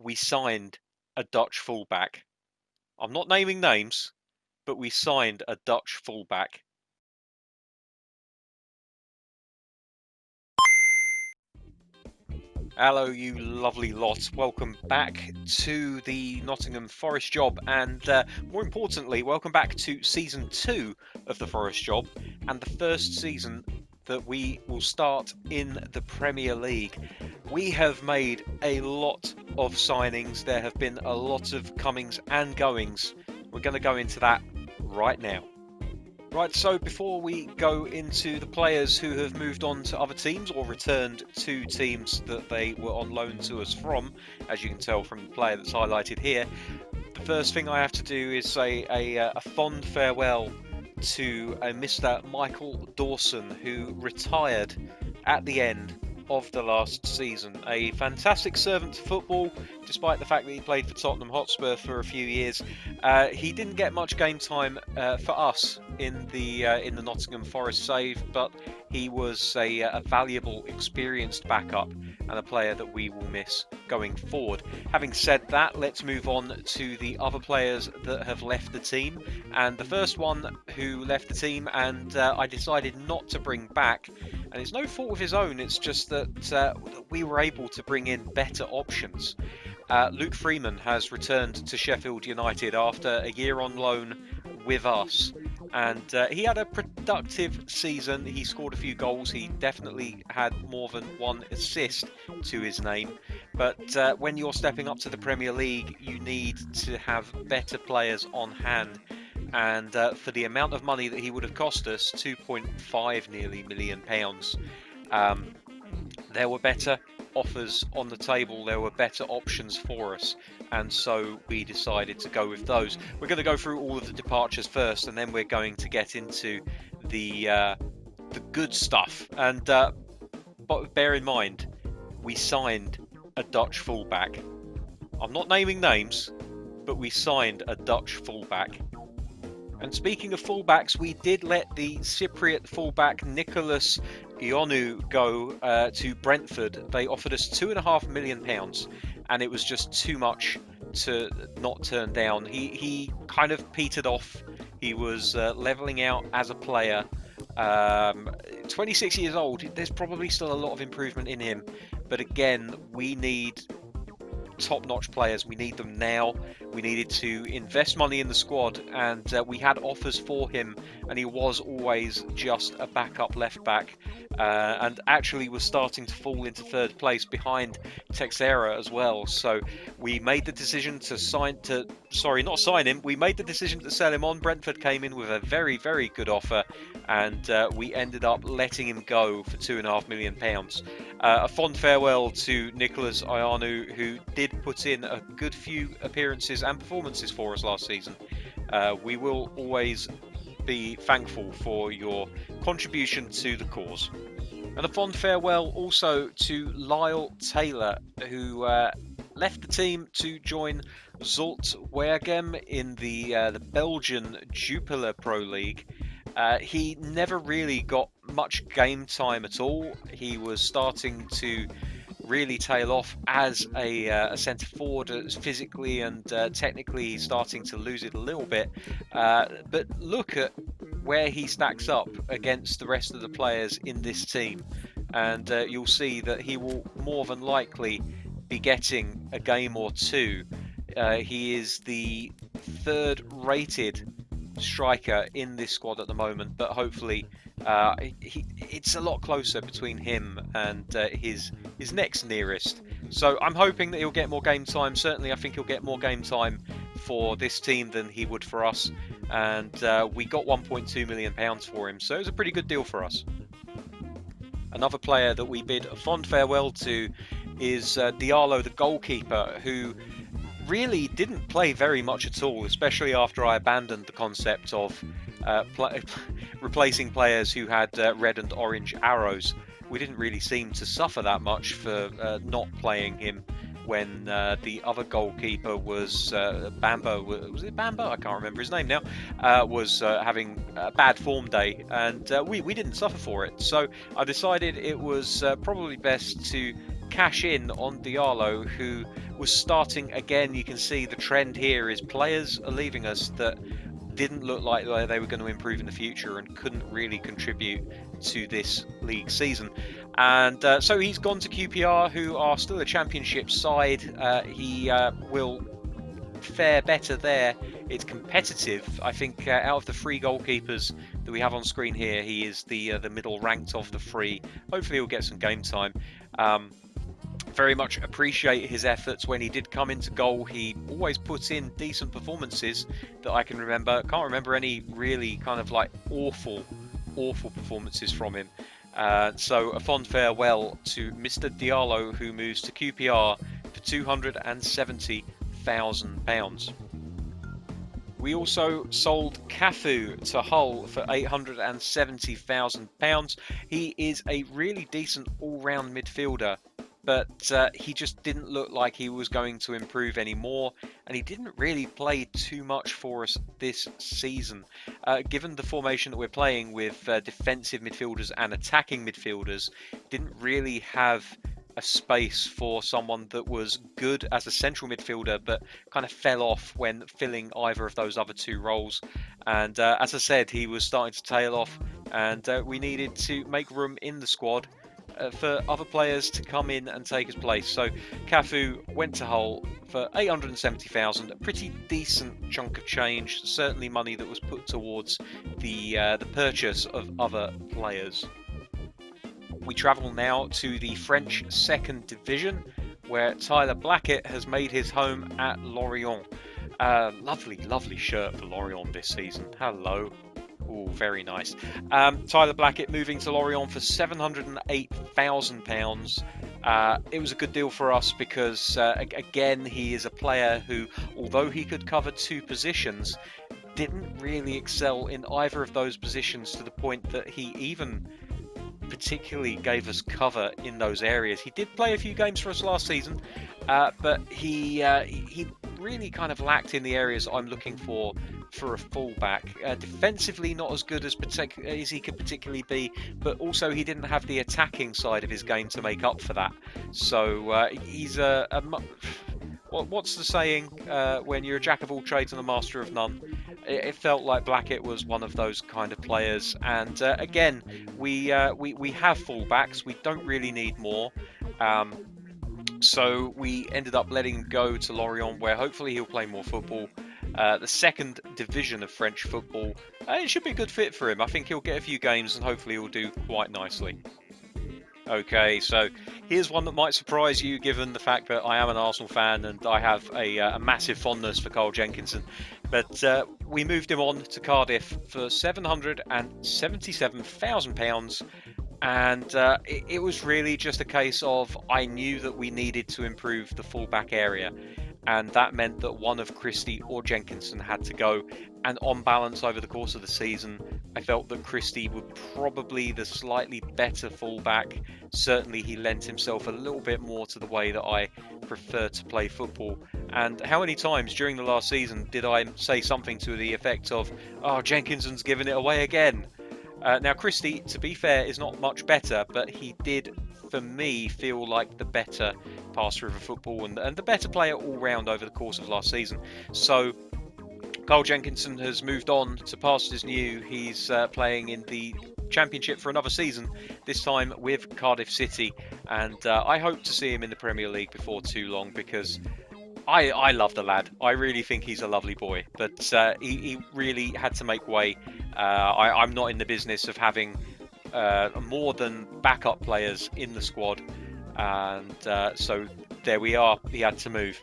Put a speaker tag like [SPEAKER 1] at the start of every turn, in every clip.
[SPEAKER 1] we signed a Dutch fullback. I'm not naming names, but we signed a Dutch fullback. Hello, you lovely lot. Welcome back to the Nottingham Forest job, and more importantly, welcome back to Season 2 of the Forest job, and the first season that we will start in the Premier League. We have made a lot of signings. There have been a lot of comings and goings. We're going to go into that right now. Right, so before we go into the players who have moved on to other teams or returned to teams that they were on loan to us from, as you can tell from the player that's highlighted here, the first thing I have to do is say a fond farewell to Mr. Michael Dawson, who retired at the end of the last season. A fantastic servant to football, despite the fact that he played for Tottenham Hotspur for a few years. He didn't get much game time for us in the Nottingham Forest save, but he was a valuable, experienced backup and a player that we will miss going forward. Having said that, let's move on to the other players that have left the team. And the first one who left the team and I decided not to bring back, and it's no fault of his own, it's just that we were able to bring in better options. Luke Freeman has returned to Sheffield United after a year on loan with us, and he had a productive season. He scored a few goals. He definitely had more than one assist to his name, but when you're stepping up to the Premier League, you need to have better players on hand. And for the amount of money that he would have cost us, 2.5 nearly million pounds, there were better offers on the table. There were better options for us, and so we decided to go with those. We're going to go through all of the departures first, and then we're going to get into the good stuff. And but bear in mind, we signed a Dutch fullback. I'm not naming names, but we signed a Dutch fullback. And speaking of fullbacks, we did let the Cypriot fullback Nicholas Iohannou go to Brentford. They offered us £2.5 million, and it was just too much to not turn down. He kind of petered off. He was levelling out as a player. 26 years old. There's probably still a lot of improvement in him, but again, we need top-notch players. We need them now. We needed to invest money in the squad, and we had offers for him, and he was always just a backup left back, and actually was starting to fall into third place behind Texera as well. So we made the decision to we made the decision to sell him on. Brentford came in with a very, very good offer, and we ended up letting him go for £2.5 million. A fond farewell to Nicholas Iohannou, who did put in a good few appearances and performances for us last season. We will always be thankful for your contribution to the cause. And a fond farewell also to Lyle Taylor, who left the team to join Zulte Waregem in the Belgian Jupiler Pro League. He never really got much game time at all. He was starting to really tail off as a centre forward. Physically and technically he's starting to lose it a little bit, but look at where he stacks up against the rest of the players in this team, and you'll see that he will more than likely be getting a game or two. He is the third rated striker in this squad at the moment, but hopefully it's a lot closer between him and his next nearest. So I'm hoping that he'll get more game time. Certainly I think he'll get more game time for this team than he would for us, and we got £1.2 million for him, so it was a pretty good deal for us. Another player that we bid a fond farewell to is Diallo, the goalkeeper, who really didn't play very much at all, especially after I abandoned the concept of replacing players who had red and orange arrows. We didn't really seem to suffer that much for not playing him when the other goalkeeper was Bamba. Was it Bamba? I can't remember his name now. Was having a bad form day, and we didn't suffer for it. So I decided it was probably best to cash in on Diallo, who was starting again. You can see the trend here is players are leaving us that didn't look like they were going to improve in the future and couldn't really contribute to this league season. And so he's gone to QPR, who are still a championship side. He will fare better there. It's competitive. I think out of the 3 goalkeepers that we have on screen here, he is the middle ranked of the 3. Hopefully he'll get some game time. Very much appreciate his efforts when he did come into goal. He always put in decent performances that I can remember. Can't remember any really kind of like awful performances from him. So a fond farewell to Mr. Diallo, who moves to QPR for £270,000. We also sold Cafu to Hull for £870,000. He is a really decent all-round midfielder, but he just didn't look like he was going to improve anymore, and he didn't really play too much for us this season. Given the formation that we're playing with defensive midfielders and attacking midfielders, didn't really have a space for someone that was good as a central midfielder but kind of fell off when filling either of those other 2 roles. And as I said, he was starting to tail off, and we needed to make room in the squad for other players to come in and take his place. So Cafu went to Hull for £870,000, a pretty decent chunk of change, certainly money that was put towards the purchase of other players. We travel now to the French 2nd Division, where Tyler Blackett has made his home at Lorient. Lovely shirt for Lorient this season. Hello. Oh, very nice. Tyler Blackett moving to Lorient for £708,000. It was a good deal for us because, again, he is a player who, although he could cover 2 positions, didn't really excel in either of those positions to the point that he even particularly gave us cover in those areas. He did play a few games for us last season, but he really kind of lacked in the areas I'm looking for a fullback. Defensively, not as good as he could particularly be, but also he didn't have the attacking side of his game to make up for that. So he's what's the saying? When you're a jack of all trades and a master of none. It felt like Blackett was one of those kind of players, and again, we have fullbacks. We don't really need more, so we ended up letting him go to Lorient, where hopefully he'll play more football. The 2nd Division of French football. It should be a good fit for him. I think he'll get a few games, and hopefully he'll do quite nicely. Okay, so here's one that might surprise you, given the fact that I am an Arsenal fan and I have a massive fondness for Carl Jenkinson. But we moved him on to Cardiff for £777,000, and it was really just a case of I knew that we needed to improve the fullback area, and that meant that one of Christie or Jenkinson had to go. And on balance over the course of the season, I felt that Christie would probably the slightly better fullback. Certainly he lent himself a little bit more to the way that I prefer to play football. And how many times during the last season did I say something to the effect of, "Oh, Jenkinson's given it away again"? Now Christie, to be fair, is not much better, but he did, for me, feel like the better passer of a football and the better player all round over the course of last season. So Carl Jenkinson has moved on to pastures new. He's playing in the Championship for another season, this time with Cardiff City, and I hope to see him in the Premier League before too long, because I love the lad. I really think he's a lovely boy, but he really had to make way. I'm not in the business of having more than backup players in the squad, and so there we are. He had to move.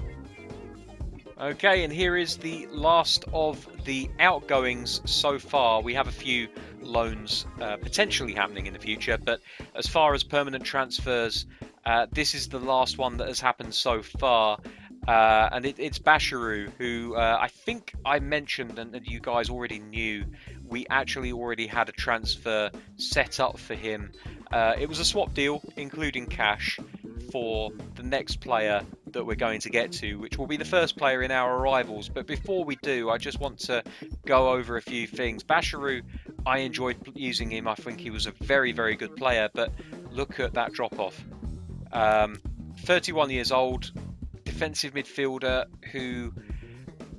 [SPEAKER 1] Okay, and here is the last of the outgoings so far. We have a few loans potentially happening in the future, but as far as permanent transfers, this is the last one that has happened so far. And it's Basharou, who I think I mentioned and you guys already knew. We actually already had a transfer set up for him. It was a swap deal, including cash, for the next player that we're going to get to, which will be the first player in our arrivals. But before we do, I just want to go over a few things. Basharou, I enjoyed using him. I think he was a very, very good player, but look at that drop-off. 31 years old, defensive midfielder who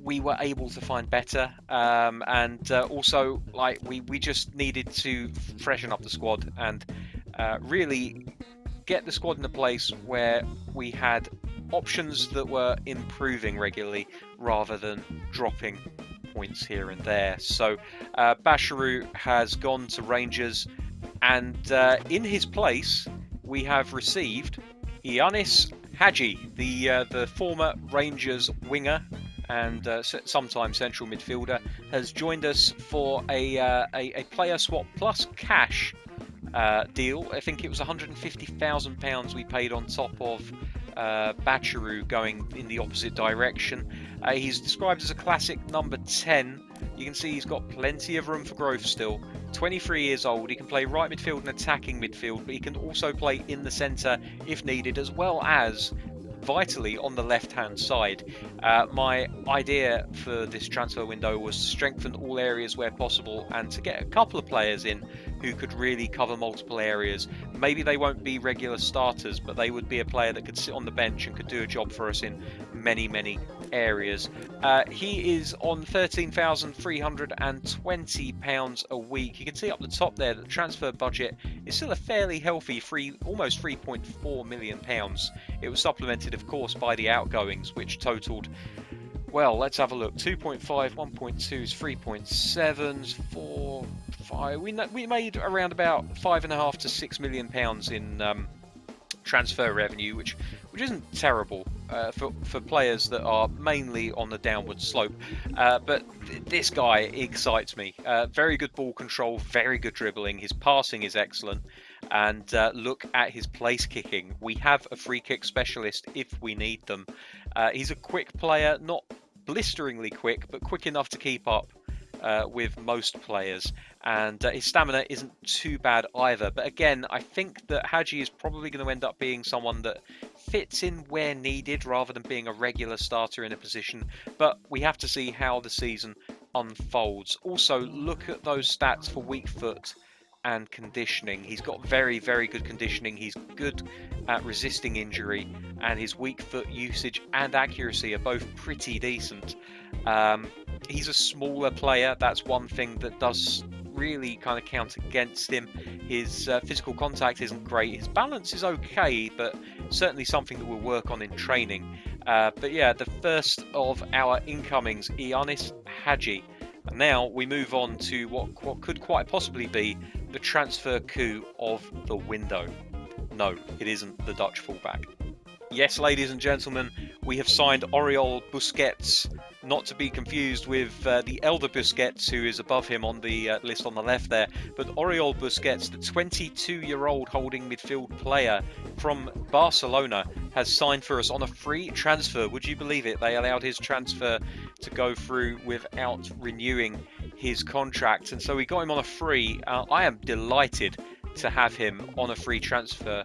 [SPEAKER 1] we were able to find better, and also like we just needed to freshen up the squad and really get the squad in a place where we had options that were improving regularly rather than dropping points here and there. So Basharu has gone to Rangers, and in his place we have received Ianis Hagi, the former Rangers winger and sometimes central midfielder, has joined us for a player swap plus cash deal. I think it was £150,000 we paid on top of Bacharu going in the opposite direction. He's described as a classic number 10. You can see he's got plenty of room for growth still. 23 years old, he can play right midfield and attacking midfield, but he can also play in the centre if needed, as well as vitally on the left hand side. My idea for this transfer window was to strengthen all areas where possible and to get a couple of players in who could really cover multiple areas. Maybe they won't be regular starters, but they would be a player that could sit on the bench and could do a job for us in many areas. He is on £13,320 a week. You can see up the top there that the transfer budget is still a fairly healthy almost £3.4 million. It was supplemented, of course, by the outgoings, which totaled, well, let's have a look. 2.5, 1.2s, 3.7s, 4, 5. We made around about £5.5 to £6 million in transfer revenue, which isn't terrible for players that are mainly on the downward slope. But this guy excites me. Very good ball control, very good dribbling. His passing is excellent. And look at his place kicking. We have a free kick specialist if we need them. He's a quick player, not blisteringly quick, but quick enough to keep up with most players, and his stamina isn't too bad either. But again, I think that Hagi is probably going to end up being someone that fits in where needed rather than being a regular starter in a position, but we have to see how the season unfolds. Also, look at those stats for weak foot and conditioning. He's got very good conditioning. He's good at resisting injury, and his weak foot usage and accuracy are both pretty decent. He's a smaller player. That's one thing that does really kind of count against him. His physical contact isn't great. His balance is okay, but certainly something that we'll work on in training. But yeah, the first of our incomings, Ianis Hagi. And now we move on to what could quite possibly be the transfer coup of the window. No, it isn't the Dutch fullback. Yes, ladies and gentlemen, we have signed Oriol Busquets, not to be confused with the elder Busquets, who is above him on the list on the left there, but Oriol Busquets, the 22-year-old holding midfield player from Barcelona, has signed for us on a free transfer. Would you believe it? They allowed his transfer to go through without renewing his contract, and so we got him on a free. I am delighted to have him on a free transfer.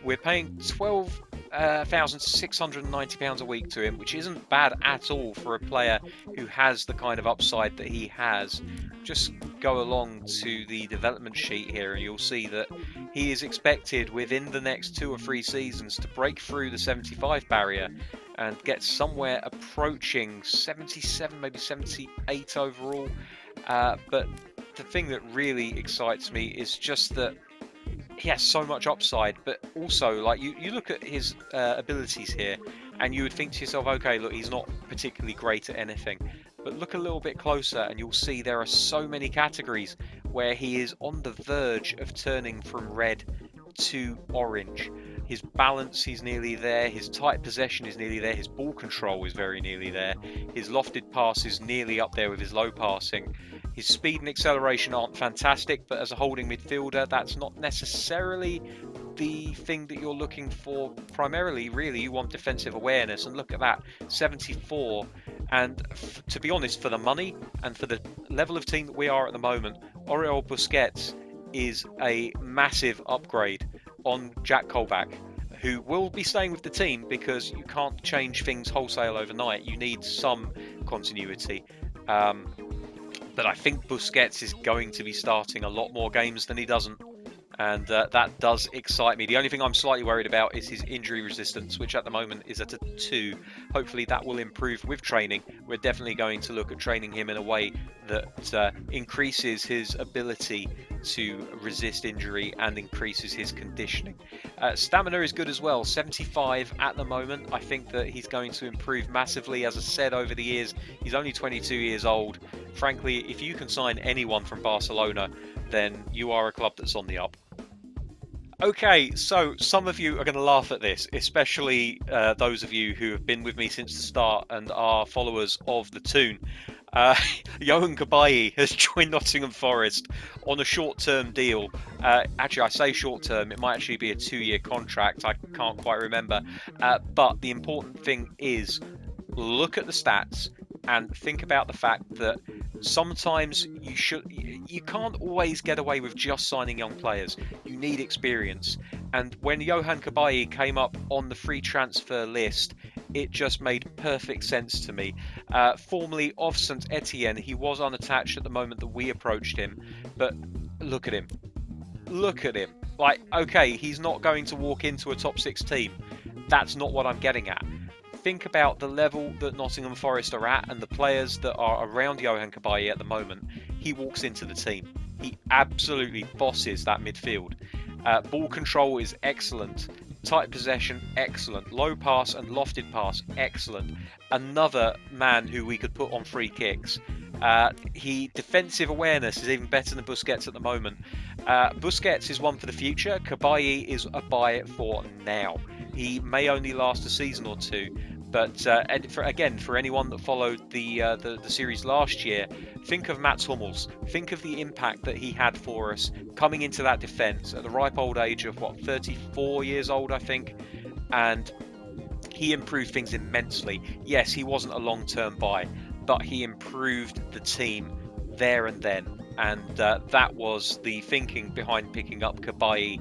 [SPEAKER 1] We're paying £12,690 a week to him, which isn't bad at all for a player who has the kind of upside that he has. Just go along to the development sheet here and you'll see that he is expected within the next 2 or 3 seasons to break through the 75 barrier and get somewhere approaching 77, maybe 78 overall. But the thing that really excites me is just that he has so much upside, but also like you look at his abilities here and you would think to yourself, okay, look, he's not particularly great at anything, but look a little bit closer and you'll see there are so many categories where he is on the verge of turning from red to orange. His balance is nearly there, his tight possession is nearly there, his ball control is very nearly there, his lofted pass is nearly up there with his low passing. His speed and acceleration aren't fantastic, but as a holding midfielder, that's not necessarily the thing that you're looking for primarily. Really, you want defensive awareness, and look at that, 74. And to be honest, for the money and for the level of team that we are at the moment, Oriol Busquets is a massive upgrade on Jack Colback, who will be staying with the team because you can't change things wholesale overnight. You need some continuity. But I think Busquets is going to be starting a lot more games than he doesn't. and that does excite me. The only thing I'm slightly worried about is his injury resistance, which at the moment is at a 2. Hopefully that will improve with training. We're definitely going to look at training him in a way that increases his ability to resist injury and increases his conditioning. Stamina is good as well, 75 at the moment. I think that he's going to improve massively. As I said, over the years, he's only 22 years old. Frankly, if you can sign anyone from Barcelona, then you are a club that's on the up. Okay, so some of you are going to laugh at this, especially those of you who have been with me since the start and are followers of the Toon. Yohan Cabaye has joined Nottingham Forest on a short-term deal. Actually, I say short-term, it might actually be a 2-year contract. I can't quite remember. But the important thing is, look at the stats and think about the fact that sometimes you can't always get away with just signing young players. You need experience. And when Yohan Cabaye came up on the free transfer list, it just made perfect sense to me. Formerly of St Etienne, he was unattached at the moment that we approached him. But look at him. Look at him. Like, okay, he's not going to walk into a top 6 team. That's not what I'm getting at. Think about the level that Nottingham Forest are at and the players that are around Yohan Cabaye at the moment. He walks into the team. He absolutely bosses that midfield. Ball control is excellent. Tight possession, excellent. Low pass and lofted pass, excellent. Another man who we could put on free kicks. Defensive awareness is even better than Busquets at the moment. Busquets is one for the future. Cabaye is a buy for now. He may only last a season or 2, but for anyone that followed the series last year, think of Mats Hummels. Think of the impact that he had for us coming into that defence at the ripe old age of 34 years old, I think, and he improved things immensely. Yes, he wasn't a long-term buy, but he improved the team there and then, and that was the thinking behind picking up Cabaye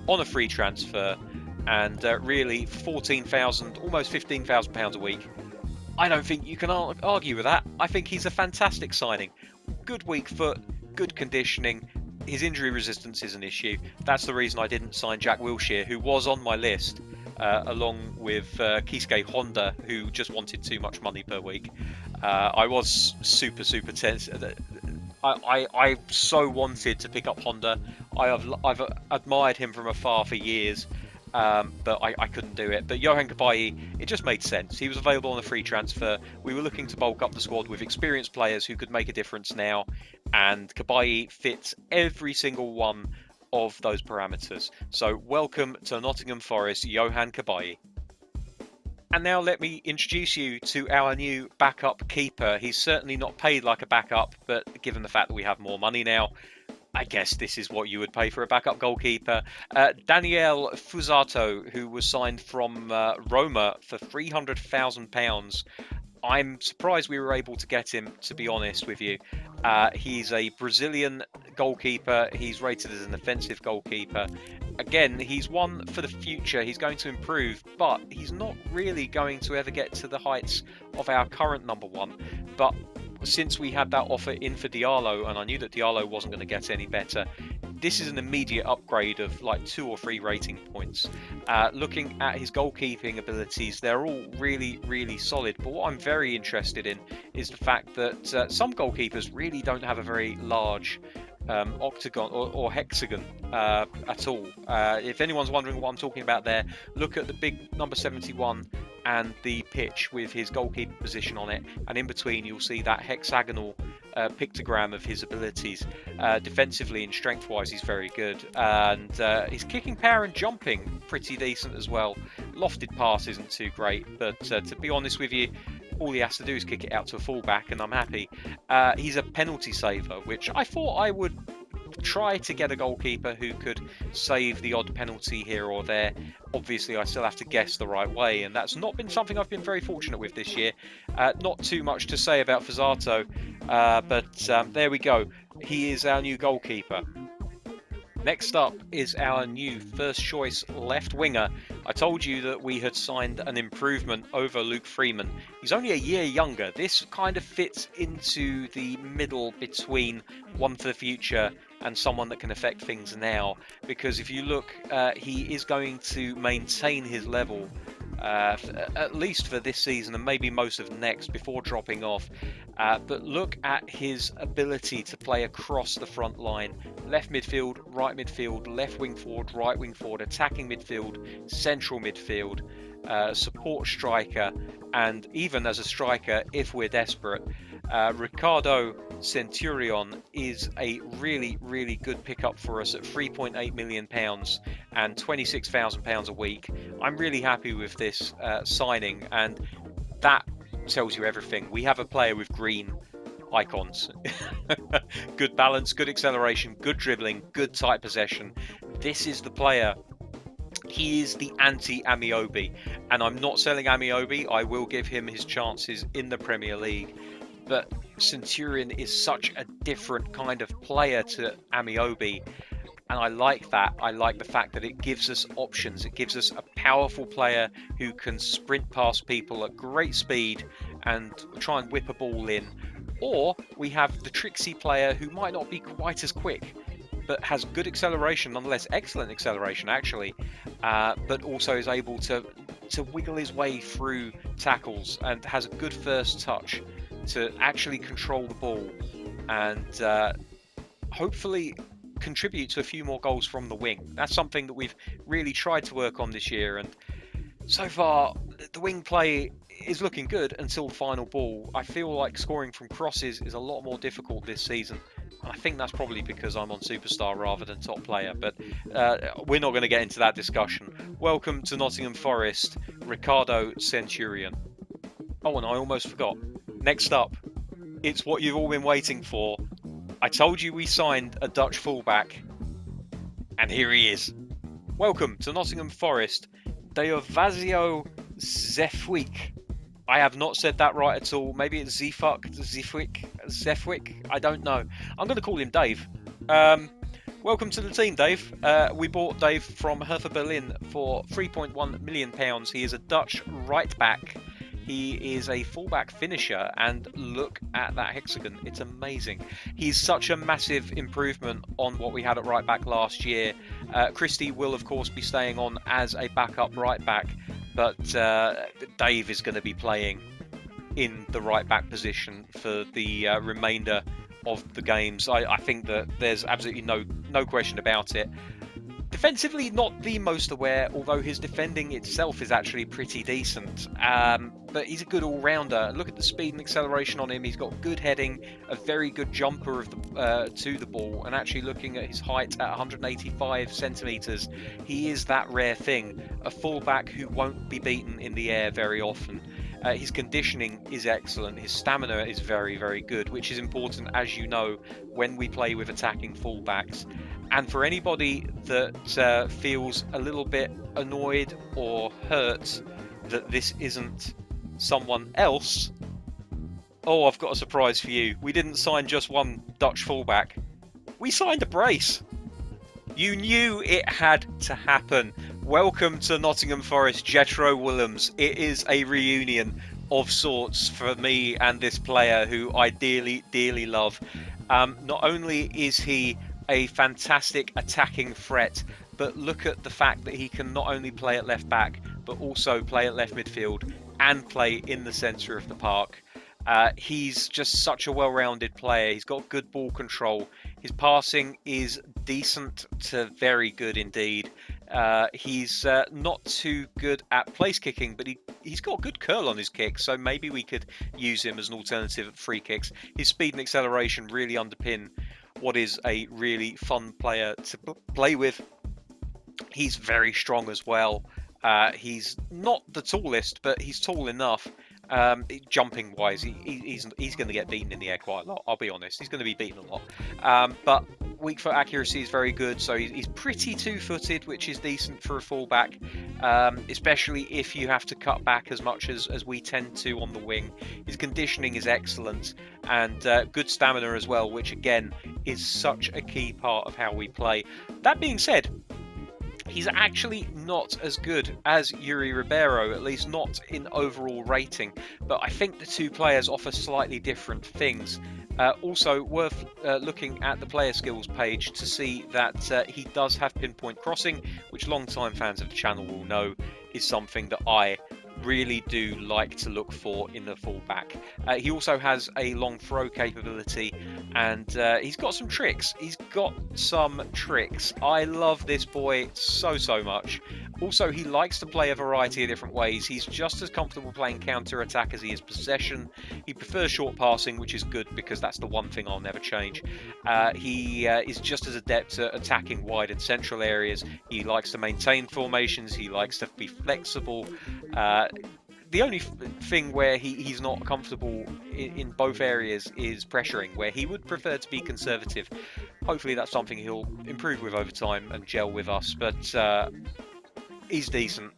[SPEAKER 1] on a free transfer. And really, 14,000, almost 15,000 pounds a week. I don't think you can argue with that. I think he's a fantastic signing. Good weak foot, good conditioning. His injury resistance is an issue. That's the reason I didn't sign Jack Wilshere, who was on my list, along with Keisuke Honda, who just wanted too much money per week. I was super tense. I so wanted to pick up Honda. I've admired him from afar for years. But I couldn't do it. But Yohan Cabaye, it just made sense. He was available on a free transfer. We were looking to bulk up the squad with experienced players who could make a difference now, and Cabaye fits every single one of those parameters. So welcome to Nottingham Forest, Yohan Cabaye. And now let me introduce you to our new backup keeper. He's certainly not paid like a backup, but given the fact that we have more money now, I guess this is what you would pay for a backup goalkeeper. Daniel Fazzato, who was signed from Roma for £300,000. I'm surprised we were able to get him, to be honest with you. He's a Brazilian goalkeeper. He's rated as an offensive goalkeeper. Again, he's one for the future. He's going to improve, but he's not really going to ever get to the heights of our current number one. But since we had that offer in for Diallo, and I knew that Diallo wasn't going to get any better, this is an immediate upgrade of like 2 or 3 rating points. Looking at his goalkeeping abilities, they're all really solid. But what I'm very interested in is the fact that some goalkeepers really don't have a very large octagon or hexagon at all. If anyone's wondering what I'm talking about there, look at the big number 71 and the pitch with his goalkeeper position on it, and in between you'll see that hexagonal pictogram of his abilities. Defensively and strength wise he's very good, and his kicking power and jumping pretty decent as well. Lofted pass isn't too great, but to be honest with you, all he has to do is kick it out to a fullback and I'm happy. He's a penalty saver, which I thought I would try to get a goalkeeper who could save the odd penalty here or there. Obviously I still have to guess the right way, and that's not been something I've been very fortunate with this year. Not too much to say about Fazzato, but there we go. He is our new goalkeeper. Next up is our new first choice left winger. I told you that we had signed an improvement over Luke Freeman. He's only a year younger. This kind of fits into the middle between one for the future and someone that can affect things now. Because if you look, he is going to maintain his level at least for this season and maybe most of next before dropping off. But look at his ability to play across the front line: left midfield, right midfield, left wing forward, right wing forward, attacking midfield, central midfield, support striker, and even as a striker if we're desperate. Ricardo Centurion is a really, really good pickup for us at £3.8 million and £26,000 a week. I'm really happy with this signing, and that tells you everything. We have a player with green icons. Good balance, good acceleration, good dribbling, good tight possession. This is the player. He is the anti-Amiobi, and I'm not selling Amiobi. I will give him his chances in the Premier League, but Centurion is such a different kind of player to Amiobi, and I like that. I like the fact that it gives us options. It gives us a powerful player who can sprint past people at great speed and try and whip a ball in, or we have the tricksy player who might not be quite as quick but has good acceleration, nonetheless excellent acceleration actually, but also is able to wiggle his way through tackles and has a good first touch to actually control the ball and hopefully contribute to a few more goals from the wing. That's something that we've really tried to work on this year, and so far the wing play is looking good until the final ball. I feel like scoring from crosses is a lot more difficult this season. I think that's probably because I'm on Superstar rather than top player, but we're not going to get into that discussion. Welcome to Nottingham Forest, Ricardo Centurion. Oh, and I almost forgot. Next up, it's what you've all been waiting for. I told you we signed a Dutch fullback, and here he is. Welcome to Nottingham Forest, Fazzato Zefwik. I have not said that right at all. Maybe it's Zefwik. I don't know. I'm going to call him Dave. Welcome to the team, Dave. We bought Dave from Hertha Berlin for £3.1 million. He is a Dutch right back. He is a fullback finisher, and look at that hexagon. It's amazing. He's such a massive improvement on what we had at right back last year. Christie will, of course, be staying on as a backup right back, but Dave is going to be playing in the right back position for the remainder of the games. I think that there's absolutely no question about it. Defensively, not the most aware, although his defending itself is actually pretty decent. But he's a good all-rounder. Look at the speed and acceleration on him. He's got good heading, a very good jumper of to the ball, and actually looking at his height at 185 centimetres, he is that rare thing, a fullback who won't be beaten in the air very often. His conditioning is excellent. His stamina is very, very good, which is important, as you know, when we play with attacking fullbacks. And for anybody that feels a little bit annoyed or hurt that this isn't someone else, oh, I've got a surprise for you. We didn't sign just one Dutch fullback. We signed a brace. You knew it had to happen. Welcome to Nottingham Forest, Jetro Willems. It is a reunion of sorts for me and this player who I dearly love. Not only is he a fantastic attacking threat, but look at the fact that he can not only play at left back, but also play at left midfield and play in the centre of the park. He's just such a well-rounded player. He's got good ball control. His passing is decent to very good indeed. He's not too good at place kicking, but he's got good curl on his kick, so maybe we could use him as an alternative at free kicks. His speed and acceleration really underpin what is a really fun player to play with. He's very strong as well. He's not the tallest, but he's tall enough. Jumping wise, he's going to get beaten in the air quite a lot. I'll be honest, he's going to be beaten a lot. But weak foot accuracy is very good, so he's pretty two-footed, which is decent for a fullback, especially if you have to cut back as much as we tend to on the wing. His conditioning is excellent, and good stamina as well, which again is such a key part of how we play. That being said, he's actually not as good as Yuri Ribeiro, at least not in overall rating, but I think the two players offer slightly different things. Also worth looking at the player skills page to see that he does have pinpoint crossing, which long-time fans of the channel will know is something that I really do like to look for in the fullback. He also has a long throw capability, and he's got some tricks. I love this boy so much. Also, he likes to play a variety of different ways. He's just as comfortable playing counter-attack as he is possession. He prefers short passing, which is good because that's the one thing I'll never change. He is just as adept at attacking wide and central areas. He likes to maintain formations. He likes to be flexible. The only thing where he's not comfortable in both areas is pressuring, where he would prefer to be conservative. Hopefully that's something he'll improve with over time and gel with us, but he's decent.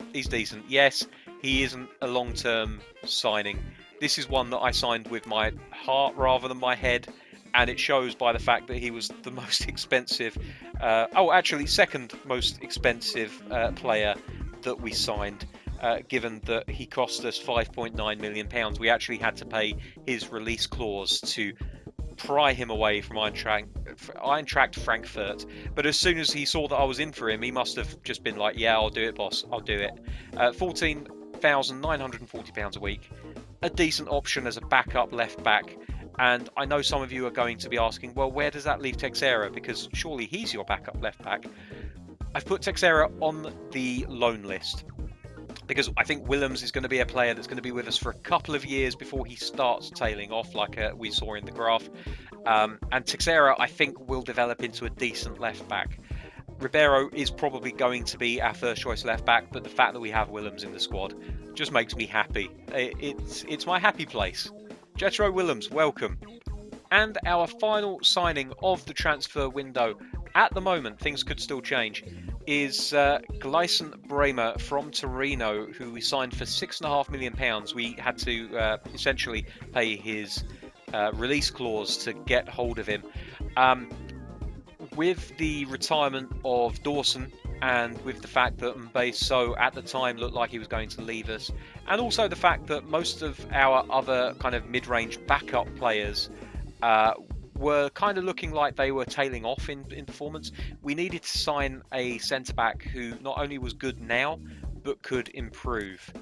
[SPEAKER 1] Yes, he isn't a long-term signing. This is one that I signed with my heart rather than my head, and it shows by the fact that he was the most expensive, second most expensive player that we signed. Given that he cost us £5.9 million. We actually had to pay his release clause to pry him away from Eintracht Frankfurt. But as soon as he saw that I was in for him, he must have just been like, yeah, I'll do it, boss, I'll do it. £14,940 a week. A decent option as a backup left back. And I know some of you are going to be asking, well, where does that leave Teixeira? Because surely he's your backup left back. I've put Teixeira on the loan list, because I think Willems is going to be a player that's going to be with us for a couple of years before he starts tailing off, like we saw in the graph. And Teixeira, I think, will develop into a decent left back. Ribeiro is probably going to be our first choice left back, but the fact that we have Willems in the squad just makes me happy. It's my happy place. Jetro Willems, welcome. And our final signing of the transfer window, at the moment, things could still change, is Gleison Bremer from Torino, who we signed for £6.5 million. We had to essentially pay his release clause to get hold of him. With the retirement of Dawson, and with the fact that Mbeso at the time looked like he was going to leave us, and also the fact that most of our other kind of mid-range backup players were kind of looking like they were tailing off in performance, we needed to sign a centre-back who not only was good now, but could improve.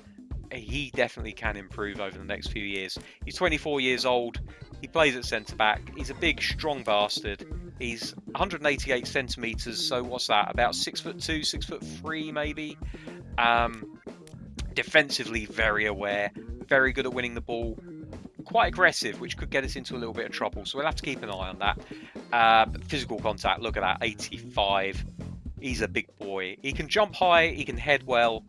[SPEAKER 1] He definitely can improve over the next few years. He's 24 years old. He plays at centre-back. He's a big, strong bastard. He's 188 centimetres, so what's that? About 6'2", 6'3", maybe. Defensively, very aware. Very good at winning the ball. Quite aggressive, which could get us into a little bit of trouble, so we'll have to keep an eye on that. Physical contact, look at that, 85. He's a big boy. He can jump high, he can head well.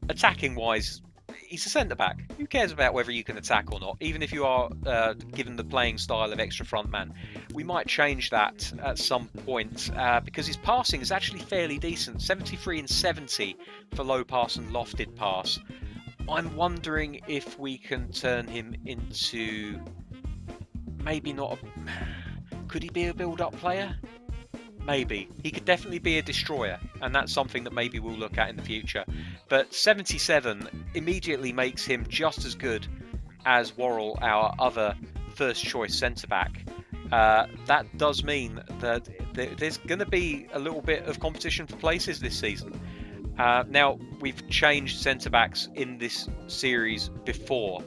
[SPEAKER 1] Attacking wise, he's a centre back. Who cares about whether you can attack or not, even if you are given the playing style of extra front man? We might change that at some point because his passing is actually fairly decent, 73 and 70 for low pass and lofted pass. I'm wondering if we can turn him into maybe not a... Could he be a build-up player? Maybe. He could definitely be a destroyer, and that's something that maybe we'll look at in the future. But 77 immediately makes him just as good as Oriol, our other first-choice centre-back. That does mean that there's going to be a little bit of competition for places this season. Now, we've changed centre-backs in this series before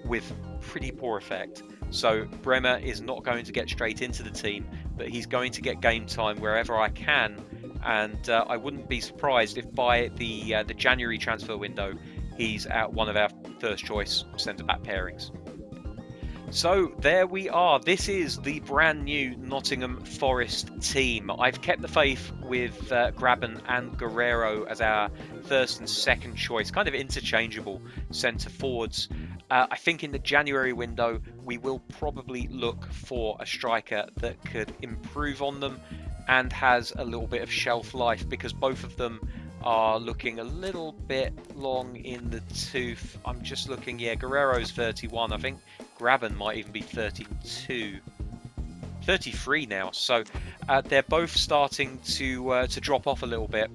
[SPEAKER 1] with pretty poor effect. So Bremer is not going to get straight into the team, but he's going to get game time wherever I can. And I wouldn't be surprised if by the January transfer window, he's at one of our first-choice centre-back pairings. So there we are. This is the brand new Nottingham Forest team. I've kept the faith with Graben and Guerrero as our first and second choice, kind of interchangeable centre forwards. I think in the January window, we will probably look for a striker that could improve on them and has a little bit of shelf life, because both of them are looking a little bit long in the tooth. I'm just looking, yeah, Guerrero's 31, I think. Graben might even be 32, 33 now. So they're both starting to drop off a little bit.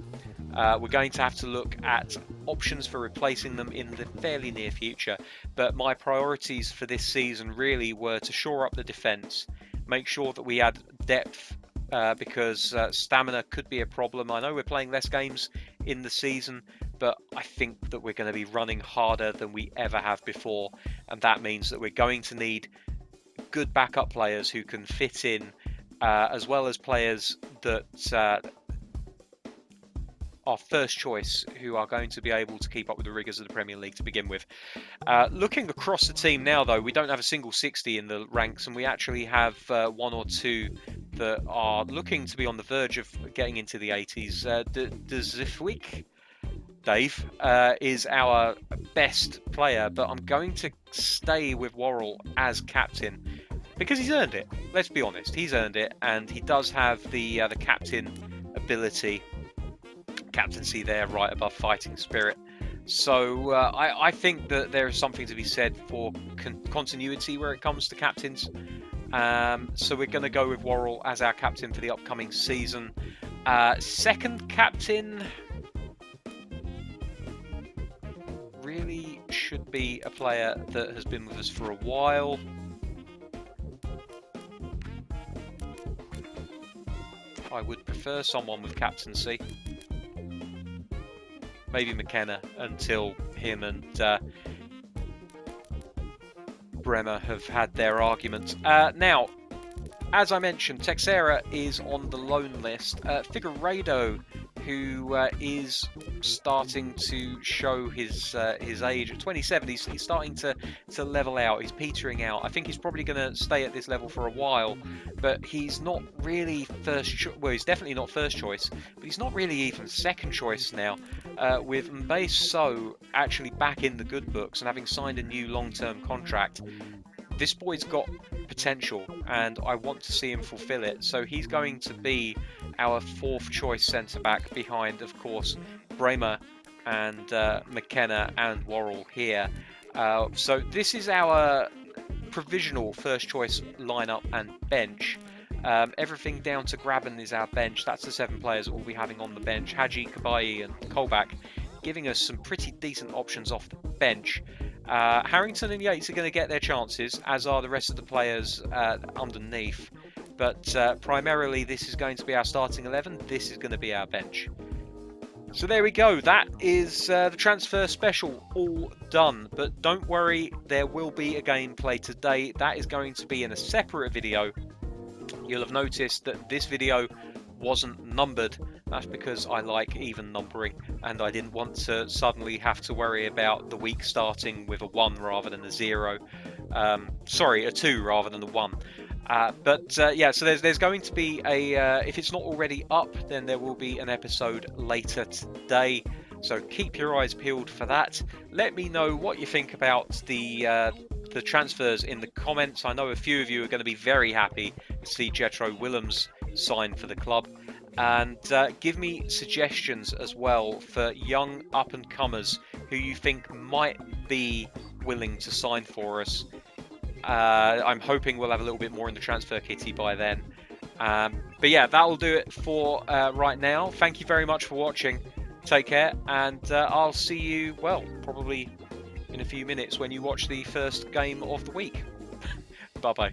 [SPEAKER 1] We're going to have to look at options for replacing them in the fairly near future, but my priorities for this season really were to shore up the defence, make sure that we had depth, because stamina could be a problem. I know we're playing less games in the season, but I think that we're going to be running harder than we ever have before, and that means that we're going to need good backup players who can fit in, as well as players that are first choice, who are going to be able to keep up with the rigours of the Premier League to begin with. Looking across the team now, though, we don't have a single 60 in the ranks, and we actually have one or two that are looking to be on the verge of getting into the 80s. Dzifwik, Dave, is our best player, but I'm going to stay with Worrell as captain because he's earned it. Let's be honest, he's earned it, and he does have the captain ability, captaincy there, right above fighting spirit. So I think that there is something to be said for continuity where it comes to captains. So we're going to go with Worrell as our captain for the upcoming season. Second captain really should be a player that has been with us for a while. I would prefer someone with captaincy. Maybe McKenna, until him and Bremer have had their arguments. Now, as I mentioned, Texera is on the loan list. Figueiredo, who is starting to show his age at 27, he's starting to level out. He's petering out. I think he's probably going to stay at this level for a while, but he's not really well, he's definitely not first choice, but he's not really even second choice now. With Mbaye So actually back in the good books and having signed a new long-term contract, this boy's got potential, and I want to see him fulfill it. So he's going to be our fourth choice centre-back behind, of course, Bremer and McKenna and Worrell here. So this is our provisional first choice lineup and bench. Everything down to Graben is our bench. That's the 7 players that we'll be having on the bench. Hagi, Cabaye and Colback giving us some pretty decent options off the bench. Harrington and Yates are going to get their chances, as are the rest of the players underneath. But primarily this is going to be our starting 11. This is going to be our bench. So there we go. That is the transfer special all done. But don't worry, there will be a gameplay today. That is going to be in a separate video. You'll have noticed that this video wasn't numbered. That's because I like even numbering, and I didn't want to suddenly have to worry about the week starting with a 1 rather than a 0. Sorry, a 2 rather than a 1. Yeah, so there's going to be a, if it's not already up, then there will be an episode later today. So keep your eyes peeled for that. Let me know what you think about the transfers in the comments. I know a few of you are going to be very happy to see Jetro Willems sign for the club. And give me suggestions as well for young up-and-comers who you think might be willing to sign for us. I'm hoping we'll have a little bit more in the transfer kitty by then. But yeah, that'll do it for right now. Thank you very much for watching. Take care, and I'll see you, well, probably in a few minutes when you watch the first game of the week. Bye-bye.